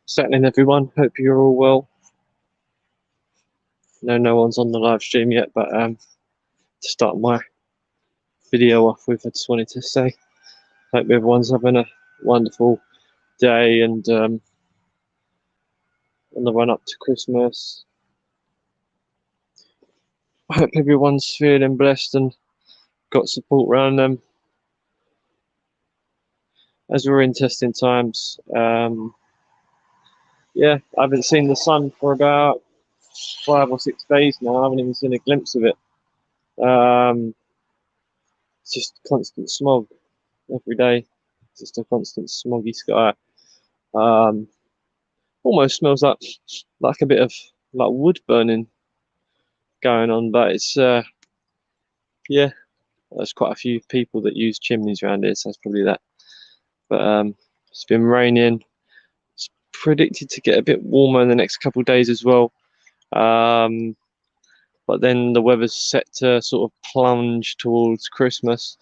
Settling everyone. Hope you're all well. No one's on the live stream yet, but to start my video off with, I just wanted to say, hope everyone's having a wonderful day and on the run up to Christmas. I hope everyone's feeling blessed and got support around them. As we're in testing times, yeah, I haven't seen the sun for about 5 or 6 days now. I haven't even seen a glimpse of it. It's just constant smog every day. It's just a constant smoggy sky. Almost smells like a bit of like wood burning going on, but it's yeah, there's quite a few people that use chimneys around here, so it's probably that. But it's been raining. It's predicted to get a bit warmer in the next couple of days as well. But then the weather's set to sort of plunge towards Christmas.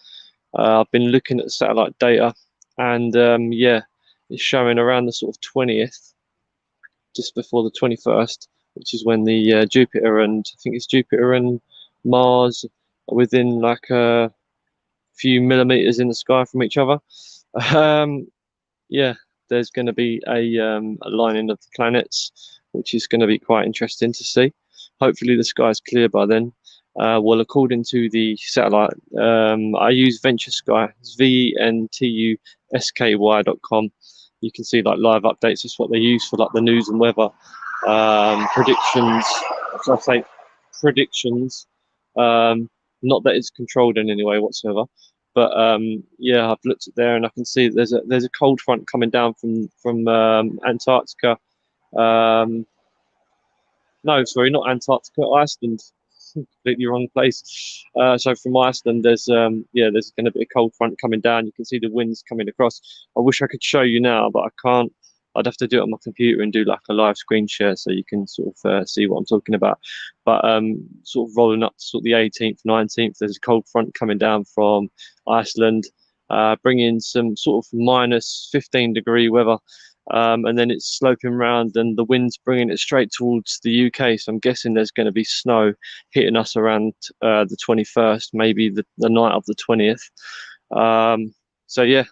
I've been looking at satellite data, and yeah, it's showing around the sort of 20th, just before the 21st, which is when the Jupiter and I think it's Jupiter and Mars are within like a few millimeters in the sky from each other. Yeah, there's going to be a aligning of the planets, which is going to be quite interesting to see. Hopefully the sky's clear by then. Well, according to the satellite, I use Venture Sky, it's ventusky.com. You can see like live updates. It's what they use for like the news and weather predictions. So I say predictions, not that it's controlled in any way whatsoever. But yeah, I've looked at there and I can see there's a cold front coming down from Antarctica. No, sorry, not Antarctica, Iceland. Completely wrong place. So from Iceland, there's yeah, there's going to be a cold front coming down. You can see the winds coming across. I wish I could show you now, but I can't. I'd have to do it on my computer and do like a live screen share so you can sort of see what I'm talking about. But sort of rolling up to sort of the 18th, 19th, there's a cold front coming down from Iceland, bringing some sort of minus 15-degree weather. And then it's sloping round and the wind's bringing it straight towards the UK. So I'm guessing there's going to be snow hitting us around the 21st, maybe the night of the 20th. So yeah,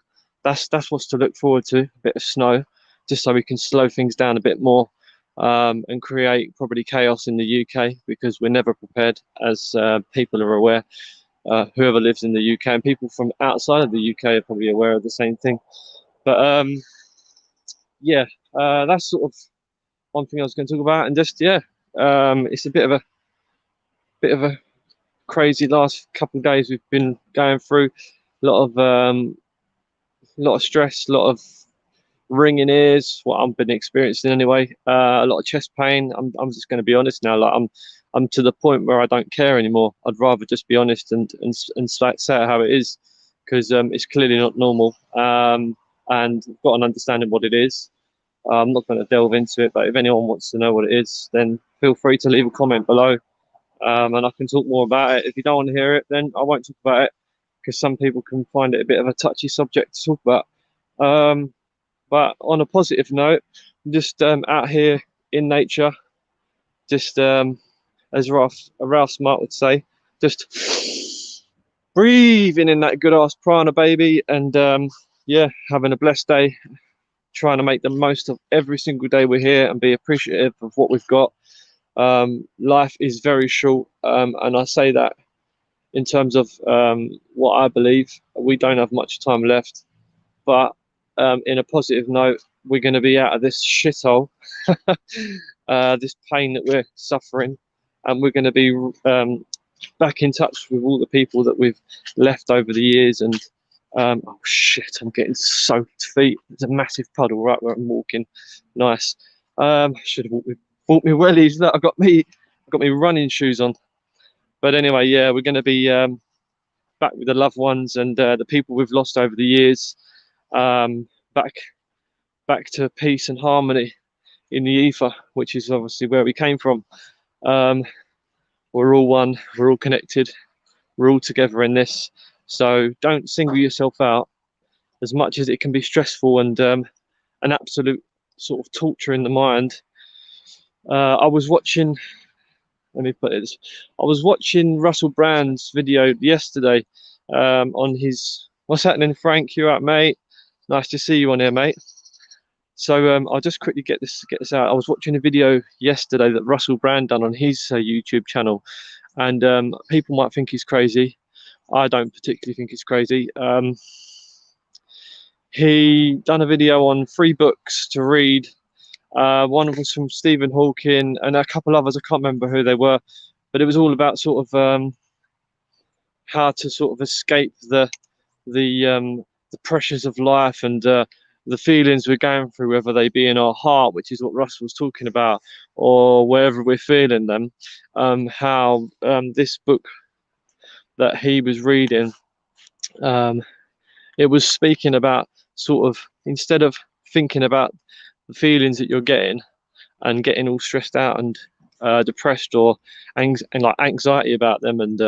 that's what's to look forward to, a bit of snow, just so we can slow things down a bit more and create probably chaos in the UK, because we're never prepared, as people are aware. Whoever lives in the UK and people from outside of the UK are probably aware of the same thing. But yeah, that's sort of one thing I was going to talk about, and just yeah, it's a bit of a crazy last couple of days we've been going through. A lot of stress, a lot of ringing ears, what I've been experiencing anyway. A lot of chest pain. I'm just going to be honest now. Like I'm to the point where I don't care anymore. I'd rather just be honest and say it how it is, because it's clearly not normal. And I've got an understanding what it is. I'm not going to delve into it, but if anyone wants to know what it is, then feel free to leave a comment below, and I can talk more about it. If you don't want to hear it, then I won't talk about it, because some people can find it a bit of a touchy subject to talk about. But on a positive note, I'm just out here in nature, just as Ralph Smart would say, just breathing in that good ass prana, baby, and yeah, having a blessed day, trying to make the most of every single day we're here and be appreciative of what we've got. Life is very short, and I say that in terms of what I believe. We don't have much time left, but in a positive note, we're going to be out of this shithole, this pain that we're suffering, and we're going to be back in touch with all the people that we've left over the years. And oh shit, I'm getting soaked feet. There's a massive puddle right where I'm walking. Nice. Should have bought me wellies. That I got me running shoes on. But anyway, yeah, we're going to be back with the loved ones and the people we've lost over the years. Back to peace and harmony in the ether, which is obviously where we came from. We're all one. We're all connected. We're all together in this. So don't single yourself out, as much as it can be stressful and an absolute sort of torturing the mind. I was watching. Let me put it. I was watching Russell Brand's video yesterday on his. What's happening, Frank? You out, mate? Nice to see you on here, mate. So I'll just quickly get this out. I was watching a video yesterday that Russell Brand done on his YouTube channel, and people might think he's crazy. I don't particularly think he's crazy. He done a video on 3 books to read. One was from Stephen Hawking and a couple others. I can't remember who they were, but it was all about sort of how to sort of escape the pressures of life and the feelings we're going through, whether they be in our heart, which is what Russ was talking about, or wherever we're feeling them. How this book that he was reading, it was speaking about sort of, instead of thinking about the feelings that you're getting and getting all stressed out and depressed or and like anxiety about them, and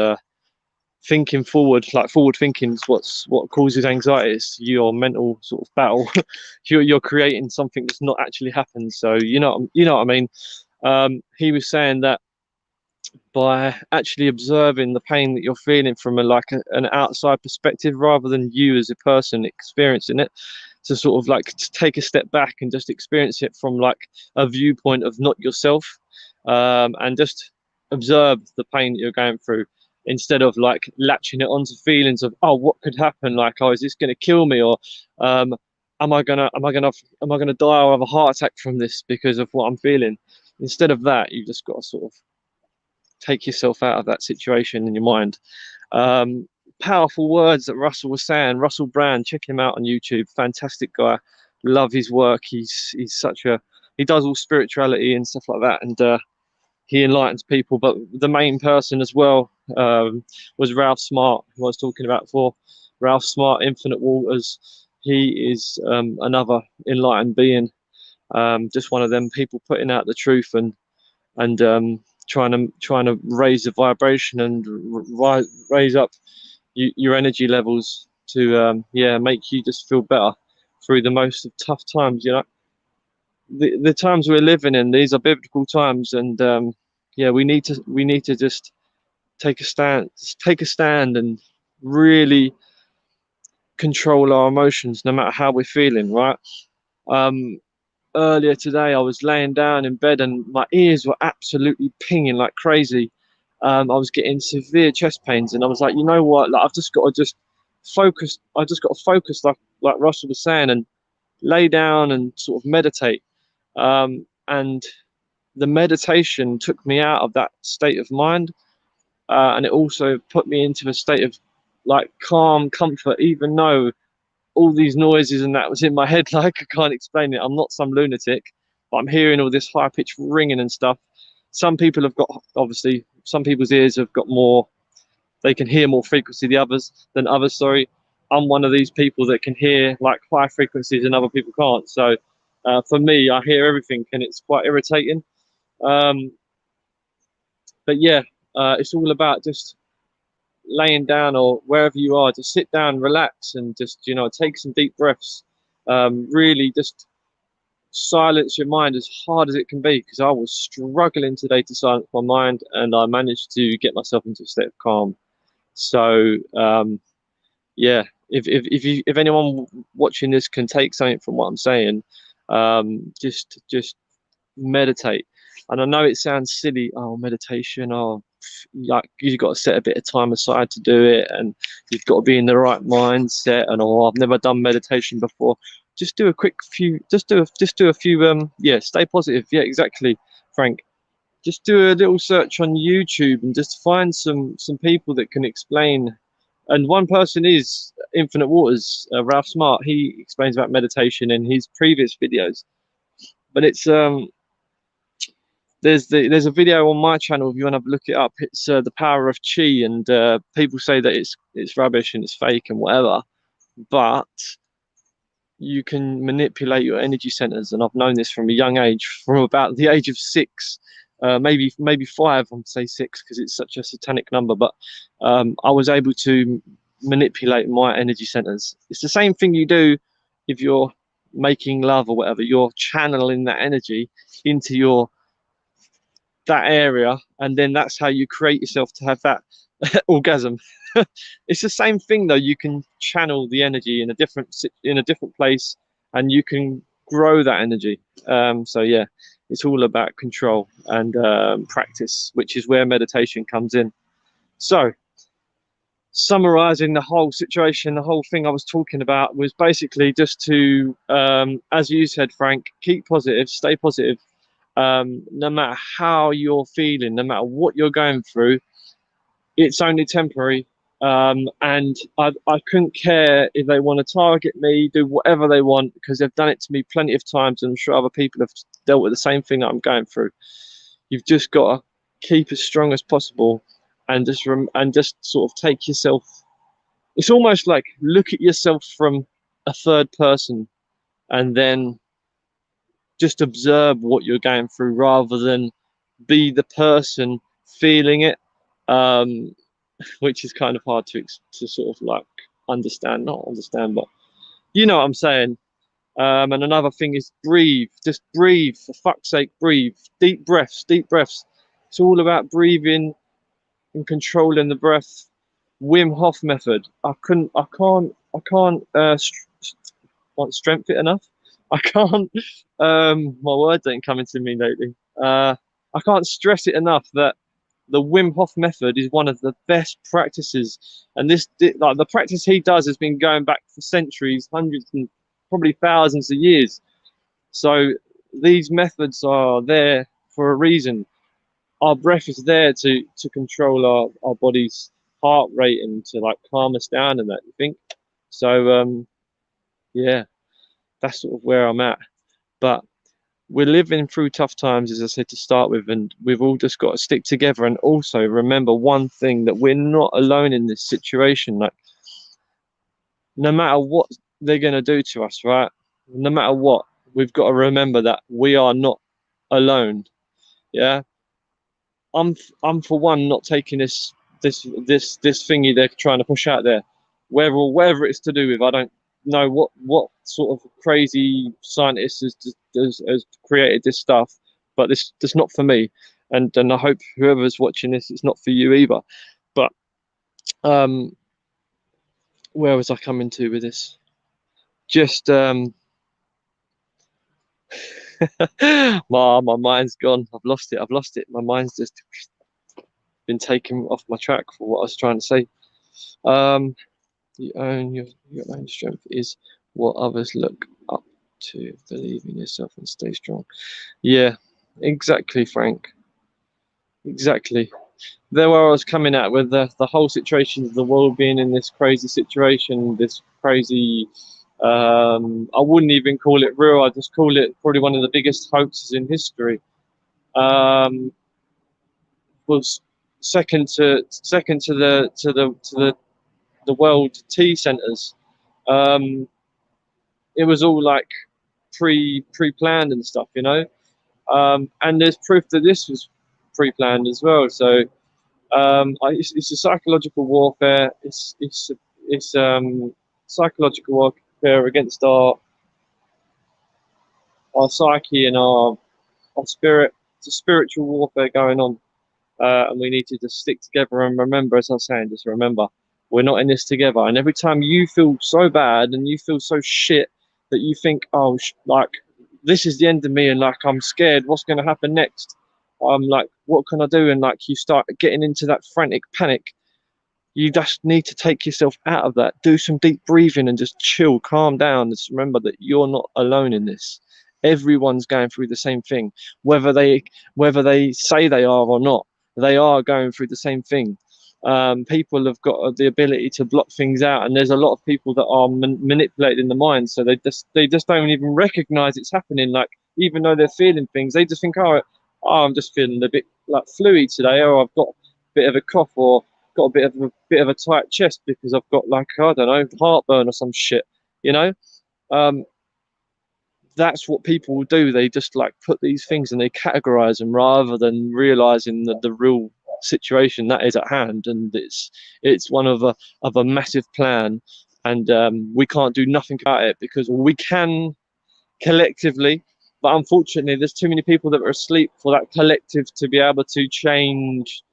thinking forward, like forward thinking is what causes anxiety. It's your mental sort of battle. You're creating something that's not actually happened. So you know what I mean. He was saying that by actually observing the pain that you're feeling from an outside perspective, rather than you as a person experiencing it, to sort of like to take a step back and just experience it from like a viewpoint of not yourself, and just observe the pain that you're going through, instead of like latching it onto feelings of, oh, what could happen, like, oh, is this going to kill me, or am I gonna die or have a heart attack from this because of what I'm feeling. Instead of that, you've just got to sort of take yourself out of that situation in your mind. Powerful words that Russell was saying. Russell Brand, check him out on YouTube. Fantastic guy. Love his work. He's such a, he does all spirituality and stuff like that, and he enlightens people. But the main person as well was Ralph Smart, who I was talking about before. Ralph Smart, Infinite Waters. He is another enlightened being. Just one of them people putting out the truth and trying to raise the vibration and raise up your energy levels to make you just feel better through the most of tough times. You know, the times we're living in, these are biblical times, and we need to just take a stand and really control our emotions, no matter how we're feeling, right? Earlier today, I was laying down in bed and my ears were absolutely pinging like crazy. I was getting severe chest pains, and I was like, you know what? Like, I've just got to focus. I just got to focus, like Russell was saying, and lay down and sort of meditate. And the meditation took me out of that state of mind, and it also put me into a state of like calm comfort, even though all these noises and that was in my head. Like, I can't explain it. I'm not some lunatic, but I'm hearing all this high pitched ringing and stuff. Some people have got, obviously, some people's ears have got more, they can hear more frequency than others. Sorry. I'm one of these people that can hear like high frequencies and other people can't. So for me, I hear everything and it's quite irritating. Um, but yeah, it's all about just laying down or wherever you are, just sit down, relax, and just, you know, take some deep breaths. Really just silence your mind as hard as it can be, because I was struggling today to silence my mind, and I managed to get myself into a state of calm. So yeah, if anyone watching this can take something from what I'm saying, just meditate. And I know it sounds silly, oh, meditation, oh, like you've got to set a bit of time aside to do it, and you've got to be in the right mindset, and oh, I've never done meditation before. Just do a quick few, just do a few, stay positive. Yeah, exactly, Frank. Just do a little search on YouTube and just find some people that can explain. And one person is Infinite Waters, Ralph Smart. He explains about meditation in his previous videos. But it's there's a video on my channel if you want to look it up. It's the power of chi, and people say that it's rubbish and it's fake and whatever, but you can manipulate your energy centers. And I've known this from a young age, from about the age of 6, maybe 5. I'm say 6 because it's such a satanic number, but I was able to manipulate my energy centers. It's the same thing you do if you're making love or whatever, you're channeling that energy into that area, and then that's how you create yourself to have that orgasm. It's the same thing though. You can channel the energy in a different place, and you can grow that energy. So yeah, it's all about control and practice, which is where meditation comes in. So summarizing the whole situation, the whole thing I was talking about was basically just to, as you said, Frank, keep positive, stay positive. No matter how you're feeling, no matter what you're going through, it's only temporary. And I couldn't care if they want to target me, do whatever they want, because they've done it to me plenty of times, and I'm sure other people have dealt with the same thing that I'm going through. You've just got to keep as strong as possible, and just sort of take yourself. It's almost like look at yourself from a third person, and then just observe what you're going through, rather than be the person feeling it. Um, which is kind of hard to sort of like not understand, but you know what I'm saying. And another thing is breathe. Just breathe, for fuck's sake, breathe. Deep breaths, deep breaths. It's all about breathing and controlling the breath. Wim Hof method. Want strength it enough. I can't. My words ain't coming to me lately. I can't stress it enough that the Wim Hof method is one of the best practices, and like the practice he does has been going back for centuries, hundreds and probably thousands of years. So these methods are there for a reason. Our breath is there to control our body's heart rate and to like calm us down and that, you think. So yeah, that's sort of where I'm at. But we're living through tough times, as I said to start with, and we've all just got to stick together, and also remember one thing, that we're not alone in this situation. Like, no matter what they're going to do to us, right? No matter what, we've got to remember that we are not alone. Yeah, I'm for one not taking this thingy they're trying to push out there, whether it's to do with, I don't know what sort of crazy scientist has created this stuff, but this not for me, and I hope whoever's watching this, it's not for you either. But um, where was I coming to with this? Just my mind's gone. I've lost it. My mind's just been taken off my track for what I was trying to say. Your own strength is what others look up to. Believe in yourself and stay strong. Yeah, exactly, Frank. Exactly. There where I was coming at with the whole situation of the world being in this crazy situation, this crazy. I wouldn't even call it real. I just call it probably one of the biggest hoaxes in history. Was second to the world tea centers. Um, it was all like pre-planned and stuff, you know. And there's proof that this was pre-planned as well. So it's a psychological warfare. It's psychological warfare against our psyche and our spirit. It's a spiritual warfare going on, and we need to just stick together and remember, as I was saying, just remember, we're not in this together. And every time you feel so bad and you feel so shit that you think, oh, like this is the end of me, and like I'm scared, what's going to happen next? Like, what can I do? And like you start getting into that frantic panic. You just need to take yourself out of that. Do some deep breathing and just chill, calm down. Just remember that you're not alone in this. Everyone's going through the same thing, whether they say they are or not. They are going through the same thing. People have got the ability to block things out, and there's a lot of people that are manipulated in the mind, so they just don't even recognize it's happening. Like, even though they're feeling things, they just think, I'm just feeling a bit like fluey today, or I've got a bit of a cough, or got a bit of a tight chest because I've got, like, I don't know, heartburn or some shit, you know. Um, that's what people will do. They just like put these things and they categorize them rather than realizing that the real situation that is at hand, and it's one of a massive plan, and we can't do nothing about it, because we can collectively. But unfortunately, there's too many people that are asleep for that collective to be able to change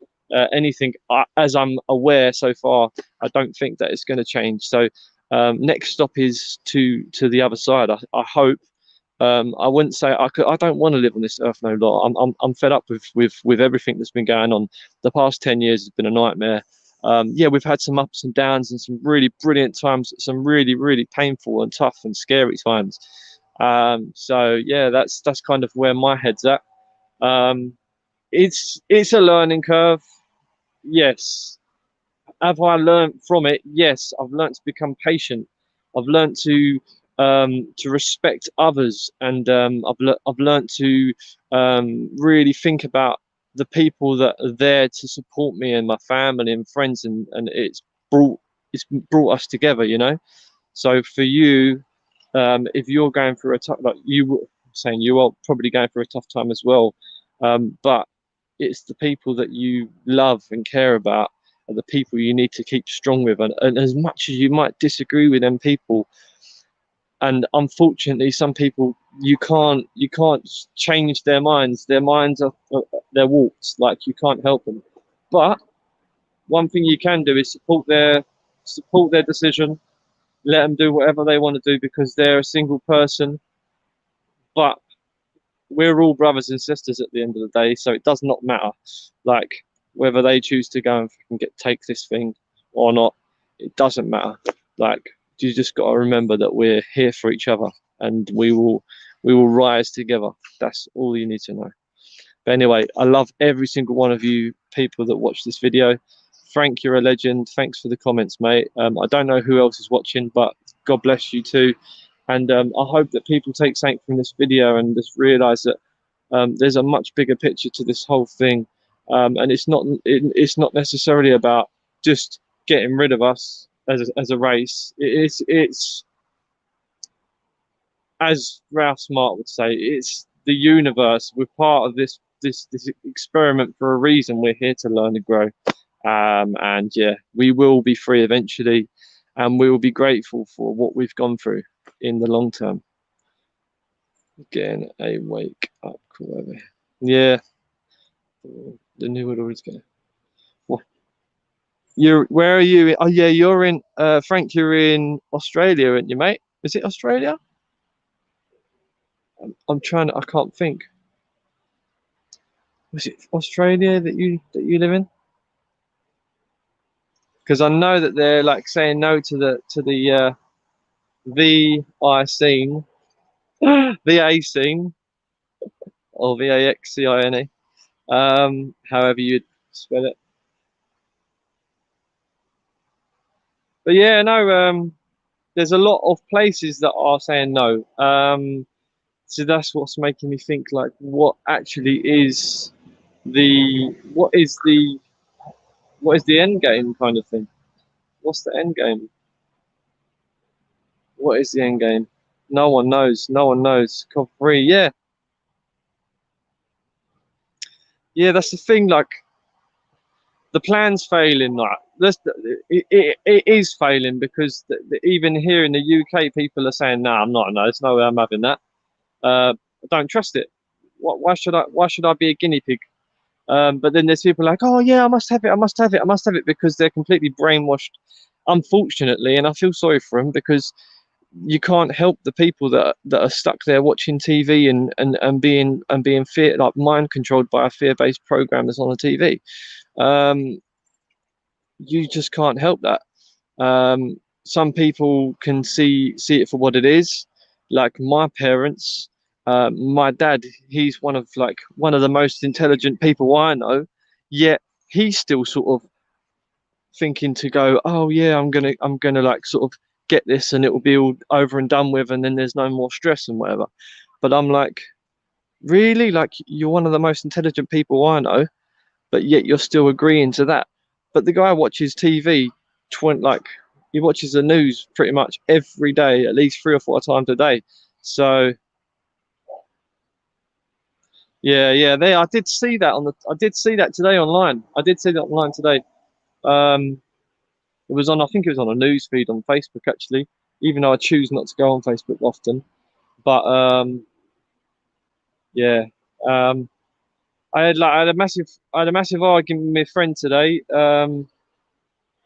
anything. As I'm aware so far, I don't think that it's going to change. So next stop is to the other side. I hope. I wouldn't say I could. I don't want to live on this earth no longer. I'm fed up with everything that's been going on. The past 10 years has been a nightmare. Yeah, we've had some ups and downs and some really brilliant times, some really painful and tough and scary times. So yeah, that's kind of where my head's at. Um, it's a learning curve. Yes. Have I learned from it? Yes, I've learned to become patient. I've learned to respect others, and I've learned to really think about the people that are there to support me and my family and friends, and brought it's brought us together, you know. So for you, if you're going through a tough, like you were saying, you are probably going through a tough time as well, but it's the people that you love and care about are the people you need to keep strong with. And as much as you might disagree with them people, and unfortunately, some people you can't change their minds. Their minds are they're warped. Like you can't help them. But one thing you can do is support their decision. Let them do whatever they want to do because they're a single person. But we're all brothers and sisters at the end of the day, so it does not matter. Like whether they choose to go and take this thing or not, it doesn't matter. Like you just got to remember that we're here for each other, and we will rise together. That's all you need to know. But anyway, I love every single one of you people that watch this video. Frank, you're a legend. Thanks for the comments, mate. I don't know who else is watching, but God bless you too. And I hope that people take something from this video and just realize that there's a much bigger picture to this whole thing. And it's not necessarily about just getting rid of us as a race. It's as Ralph Smart would say, it's the universe. We're part of this experiment for a reason. We're here to learn and grow. And yeah, we will be free eventually, and we will be grateful for what we've gone through in the long term. Getting a wake up call over here. Yeah, the new one always go. What? Where are you? Oh yeah, you're in. Frank, you're in Australia, aren't you, mate? Is it Australia? I'm trying to. I can't think. Was it Australia that you live in? Because I know that they're like saying no to the VI scene, VA scene, or VAXCINE, however you'd spell it. But yeah, no, there's a lot of places that are saying no. So that's what's making me think like, what actually is what is the end game kind of thing? What's the end game? What is the end game? No one knows. No one knows. COP3, yeah, yeah. That's the thing. Like the plan's failing. Like it is failing because even here in the UK, people are saying, "No, I'm not. No, there's no way I'm having that. I don't trust it. Why should I? Why should I be a guinea pig?" But then there's people like, "Oh yeah, I must have it. I must have it. I must have it," because they're completely brainwashed. Unfortunately, and I feel sorry for them because you can't help the people that are stuck there watching TV and being fear like mind controlled by a fear-based program that's on the TV. Um, you just can't help that. Some people can see it for what it is. Like my parents, my dad, he's one of the most intelligent people I know, yet he's still sort of thinking to go, oh yeah, I'm gonna like sort of get this and it will be all over and done with, and then there's no more stress and whatever. But I'm like, really? Like you're one of the most intelligent people I know, but yet you're still agreeing to that. But the guy watches TV 20 like he watches the news pretty much every day, at least 3 or 4 times a day. So yeah, yeah, I did see that I did see that today online. I did see that online today. Um, it was on, I think it was on a news feed on Facebook actually, even though I choose not to go on Facebook often. But yeah, um, I had a massive argument with my friend today,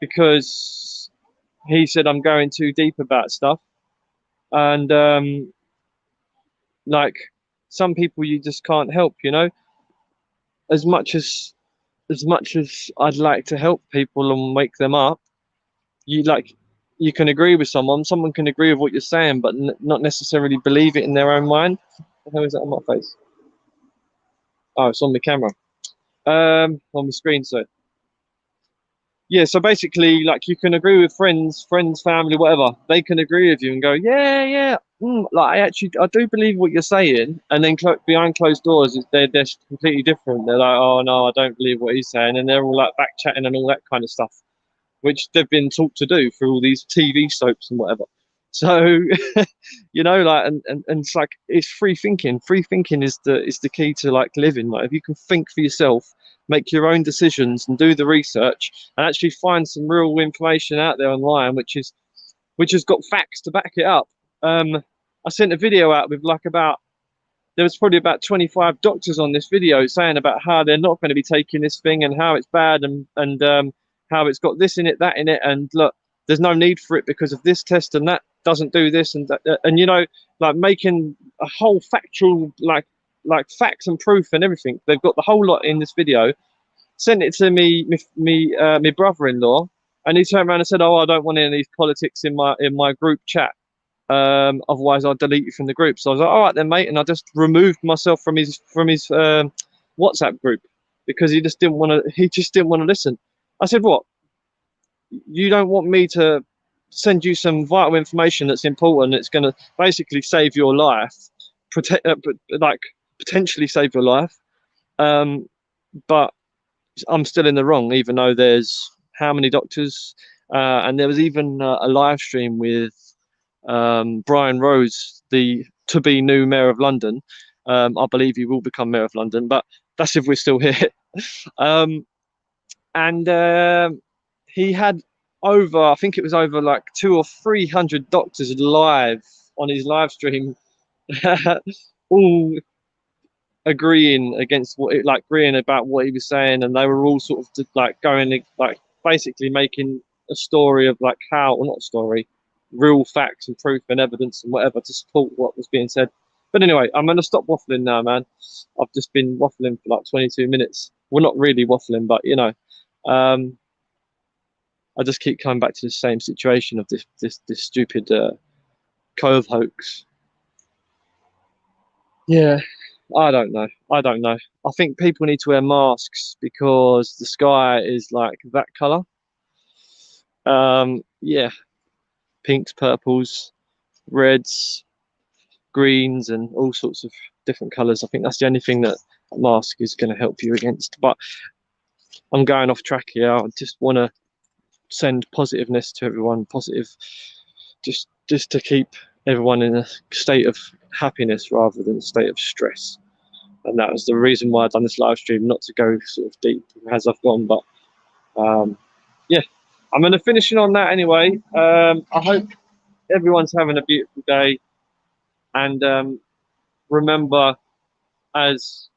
because he said I'm going too deep about stuff, and like some people you just can't help, you know. As much as I'd like to help people and wake them up, you like you can agree with someone can agree with what you're saying, but not necessarily believe it in their own mind. What the hell is that on my face? Oh, it's on the camera. On the screen. So yeah, so basically, like you can agree with friends, family, whatever. They can agree with you and go, yeah, yeah. Like I do believe what you're saying, and then behind closed doors, they're completely different. They're like, oh no, I don't believe what he's saying, and they're all like back chatting and all that kind of stuff, which they've been taught to do through all these TV soaps and whatever. So, you know, like, and it's like it's free thinking. Free thinking is the key to like living. Like, if you can think for yourself, make your own decisions, and do the research, and actually find some real information out there online, which has got facts to back it up. I sent a video out with like about there was probably about 25 doctors on this video saying about how they're not going to be taking this thing and how it's bad, and how it's got this in it, that in it, and look, there's no need for it because of this test and that doesn't do this and that, and you know, like making a whole factual like facts and proof and everything. They've got the whole lot in this video. Sent it to my brother-in-law, and he turned around and said, "Oh, I don't want any of these politics in my group chat. Otherwise I'll delete you from the group." So I was like, all right then, mate, and I just removed myself from his WhatsApp group because he just didn't want to listen. I said, what, you don't want me to send you some vital information that's important, that's going to basically save your life, protect like potentially save your life, but I'm still in the wrong, even though there's how many doctors, and there was even a live stream with Brian Rose, the to-be new mayor of London. I believe he will become mayor of London, but that's if we're still here. um, and he had over, I think it was over like 200 or 300 doctors live on his live stream, all agreeing against agreeing about what he was saying, and they were all sort of like going like basically making a story of like how, or not a story, real facts and proof and evidence and whatever to support what was being said. But anyway, I'm gonna stop waffling now, man. I've just been waffling for like 22 minutes. Well, not really waffling, but you know, um, I just keep coming back to the same situation of this stupid Cove hoax. Yeah, I don't know. I don't know. I think people need to wear masks because the sky is like that color. Yeah, pinks, purples, reds, greens, and all sorts of different colors. I think that's the only thing that a mask is going to help you against. But I'm going off track here. I just want to send positiveness to everyone, positive, just to keep everyone in a state of happiness rather than a state of stress. And that was the reason why I've done this live stream, not to go sort of deep as I've gone, but yeah, I'm going to finish it on that anyway. I hope everyone's having a beautiful day, and remember, as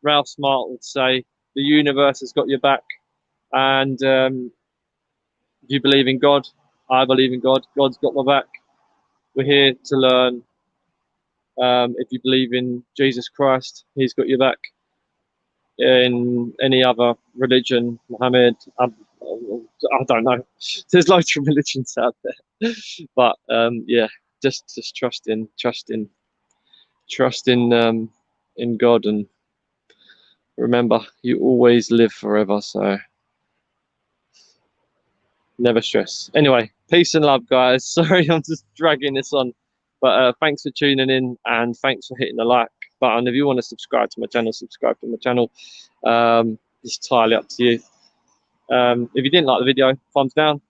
Ralph Smart would say, the universe has got your back, and you believe in God. I believe in God. God's got my back. We're here to learn. If you believe in Jesus Christ, He's got your back. In any other religion, Muhammad, I don't know. There's loads of religions out there, but yeah, just trust in God, and remember, you always live forever. So never stress. Anyway, peace and love, guys. Sorry, I'm just dragging this on, but thanks for tuning in, and thanks for hitting the like button. If you want to subscribe to my channel, subscribe to my channel. It's entirely up to you. If you didn't like the video, thumbs down.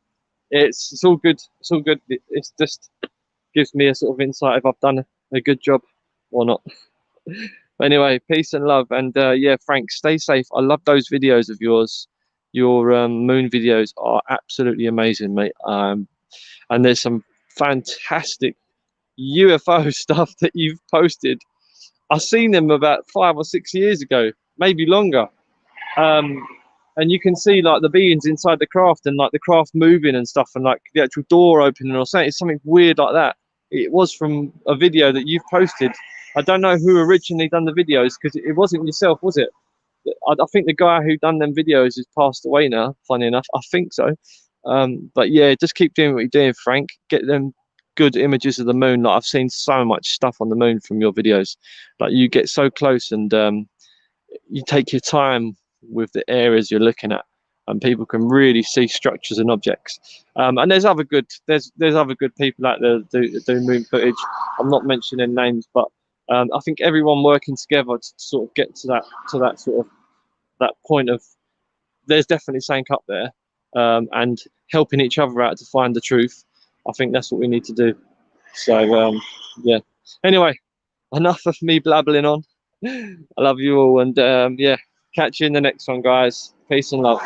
It's all good. It's all good. It's just gives me a sort of insight if I've done a good job or not. Anyway, peace and love, and yeah, Frank, stay safe. I love those videos of yours. Your moon videos are absolutely amazing, mate. And there's some fantastic UFO stuff that you've posted, I've seen them about 5 or 6 years ago, maybe longer. And you can see like the beings inside the craft and like the craft moving and stuff, and like the actual door opening or something. It's something weird like that. It was from a video that you've posted. I don't know who originally done the videos, because it wasn't yourself, was it? I think the guy who done them videos has passed away now, funny enough. I think so. But yeah, just keep doing what you're doing, Frank. Get them good images of the moon. Like, I've seen so much stuff on the moon from your videos. Like, you get so close, and you take your time with the areas you're looking at, and people can really see structures and objects. And there's other good people out there that do moon footage. I'm not mentioning names, but I think everyone working together to sort of get to that sort of that point of there's definitely something up there, and helping each other out to find the truth. I think that's what we need to do. So yeah. Anyway, enough of me blabbling on. I love you all, and yeah, catch you in the next one, guys. Peace and love.